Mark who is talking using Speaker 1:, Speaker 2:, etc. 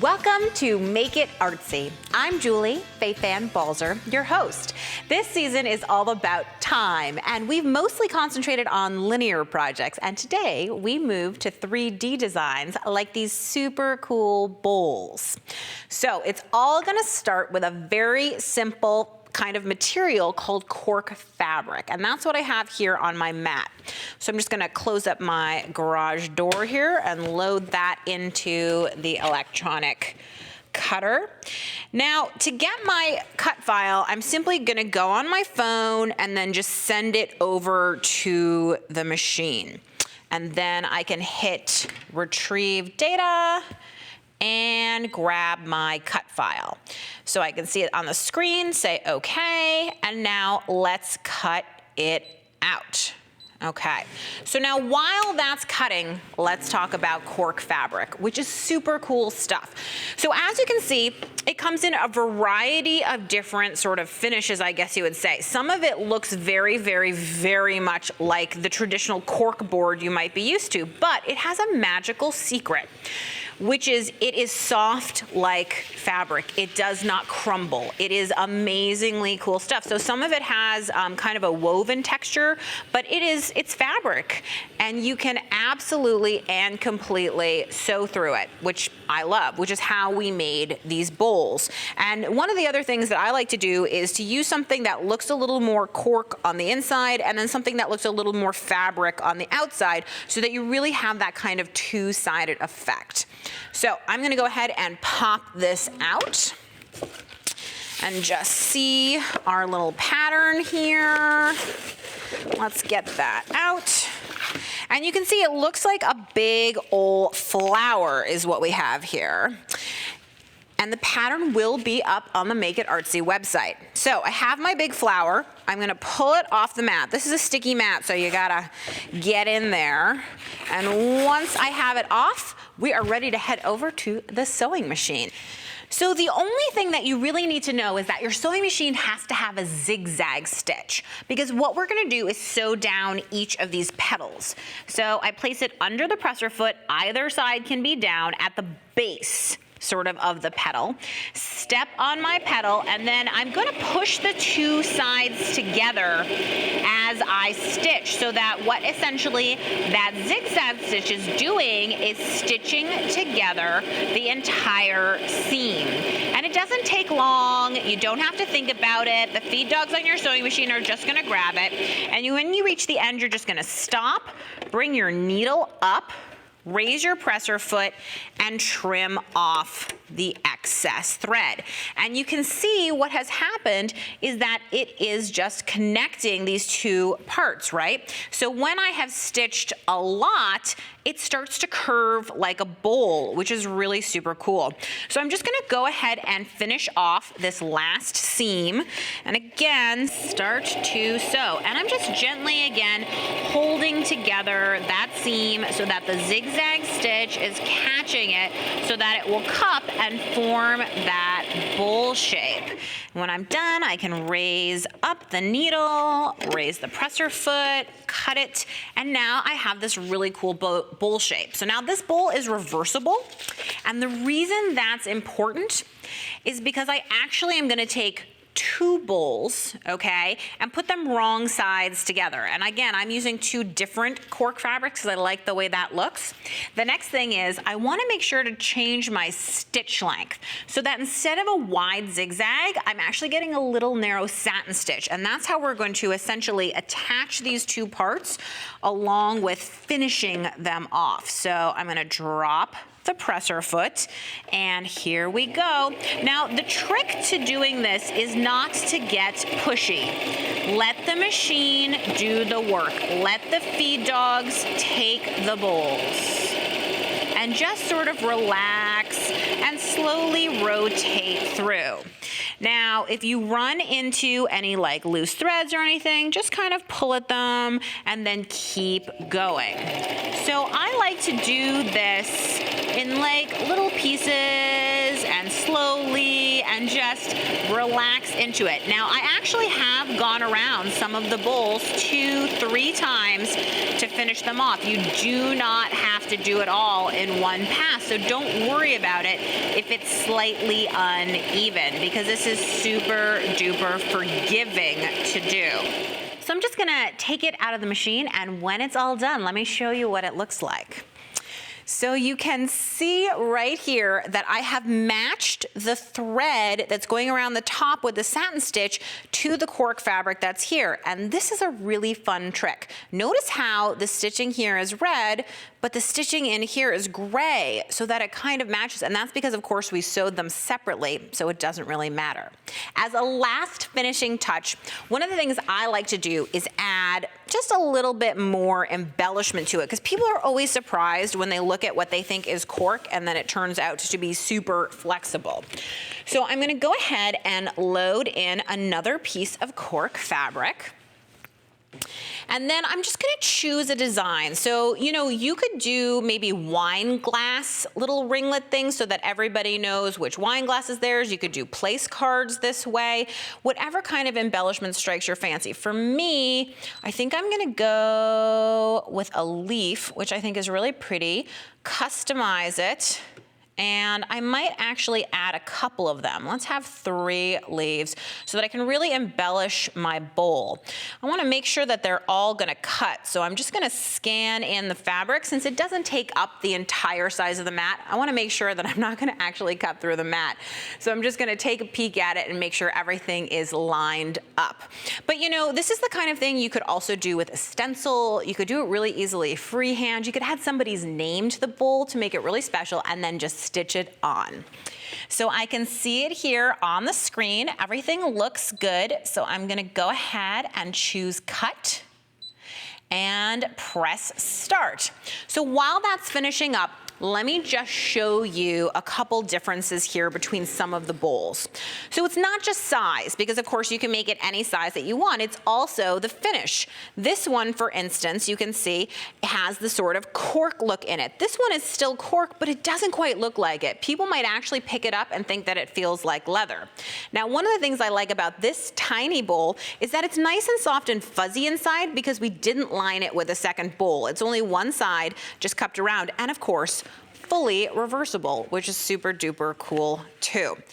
Speaker 1: Welcome to Make It Artsy. I'm Julie Faith Ann Balzer, your host. This season is all about time, and we've mostly concentrated on linear projects. And today we move to 3D designs like these super cool bowls. So it's all gonna start with a very simple kind of material called cork fabric, and that's what I have here on my mat. So I'm just gonna close up my garage door here and load that into the electronic cutter. Now, to get my cut file, I'm simply gonna go on my phone and then just send it over to the machine. And then I can hit retrieve data and grab my cut file. So I can see it on the screen, say okay, and now let's cut it out. Okay, so now while that's cutting, let's talk about cork fabric, which is super cool stuff. So as you can see, it comes in a variety of different sort of finishes, I guess you would say. Some of it looks very, very, very much like the traditional cork board you might be used to, but it has a magical secret, which is it is soft like fabric. It does not crumble. It is amazingly cool stuff. So some of it has kind of a woven texture, but it's fabric, and you can absolutely and completely sew through it, which I love, which is how we made these bowls. And one of the other things that I like to do is to use something that looks a little more cork on the inside and then something that looks a little more fabric on the outside, so that you really have that kind of two-sided effect. So I'm gonna go ahead and pop this out and just see our little pattern here. Let's get that out. And you can see it looks like a big old flower is what we have here. And the pattern will be up on the Make It Artsy website. So I have my big flower. I'm gonna pull it off the mat. This is a sticky mat, so you gotta get in there. And once I have it off, we are ready to head over to the sewing machine. So the only thing that you really need to know is that your sewing machine has to have a zigzag stitch, because what we're gonna do is sew down each of these petals. So I place it under the presser foot. Either side can be down at the base sort of the petal. Step on my petal, and then I'm gonna push the two sides together as I stitch, so that what essentially that zigzag stitch is doing is stitching together the entire seam. And it doesn't take long. You don't have to think about it. The feed dogs on your sewing machine are just gonna grab it. And when you reach the end, you're just gonna stop, bring your needle up, raise your presser foot, and trim off the excess thread. And you can see what has happened is that it is just connecting these two parts, right? So when I have stitched a lot, it starts to curve like a bowl, which is really super cool. So I'm just gonna go ahead and finish off this last seam, and again, start to sew. And I'm just gently, again, holding together that seam so that the zigzag stitch is catching it, so that it will cup and form that bowl shape. When I'm done, I can raise up the needle, raise the presser foot, cut it, and now I have this really cool bowl shape. So now this bowl is reversible, and the reason that's important is because I actually am gonna take two bowls, okay, and put them wrong sides together. And again, I'm using two different cork fabrics because I like the way that looks. The next thing is I want to make sure to change my stitch length, so that instead of a wide zigzag, I'm actually getting a little narrow satin stitch. And that's how we're going to essentially attach these two parts along with finishing them off. So I'm going to drop the presser foot, and here we go. Now, the trick to doing this is not to get pushy. Let the machine do the work. Let the feed dogs take the bowls. And just sort of relax and slowly rotate through. Now, if you run into any like loose threads or anything, just kind of pull at them and then keep going. So I like to do this in like little pieces and slowly, and and just relax into it. Now, I actually have gone around some of the bowls 2-3 times to finish them off. You do not have to do it all in one pass, so don't worry about it if it's slightly uneven, because this is super duper forgiving to do. So I'm just gonna take it out of the machine, and when it's all done, let me show you what it looks like. So you can see right here that I have matched the thread that's going around the top with the satin stitch to the cork fabric that's here. And this is a really fun trick. Notice how the stitching here is red, but the stitching in here is gray, so that it kind of matches. And that's because, of course, we sewed them separately, so it doesn't really matter. As a last finishing touch, one of the things I like to do is add just a little bit more embellishment to it, because people are always surprised when they look at what they think is cork and then it turns out to be super flexible. So I'm gonna go ahead and load in another piece of cork fabric. And then I'm just gonna choose a design. So, you know, you could do maybe wine glass little ringlet things so that everybody knows which wine glass is theirs. You could do place cards this way, whatever kind of embellishment strikes your fancy. For me, I think I'm gonna go with a leaf, which I think is really pretty, customize it, and I might actually add a couple of them. Let's have 3 leaves so that I can really embellish my bowl. I wanna make sure that they're all gonna cut, so I'm just gonna scan in the fabric. Since it doesn't take up the entire size of the mat, I wanna make sure that I'm not gonna actually cut through the mat. So I'm just gonna take a peek at it and make sure everything is lined up. But you know, this is the kind of thing you could also do with a stencil. You could do it really easily freehand. You could add somebody's name to the bowl to make it really special, and then just stitch it on. So I can see it here on the screen. Everything looks good. So I'm gonna go ahead and choose cut and press start. So while that's finishing up, let me just show you a couple differences here between some of the bowls. So it's not just size, because of course you can make it any size that you want. It's also the finish. This one, for instance, you can see has the sort of cork look in it. This one is still cork, but it doesn't quite look like it. People might actually pick it up and think that it feels like leather. Now, one of the things I like about this tiny bowl is that it's nice and soft and fuzzy inside, because we didn't line it with a second bowl. It's only one side, just cupped around, and of course, fully reversible, which is super duper cool too.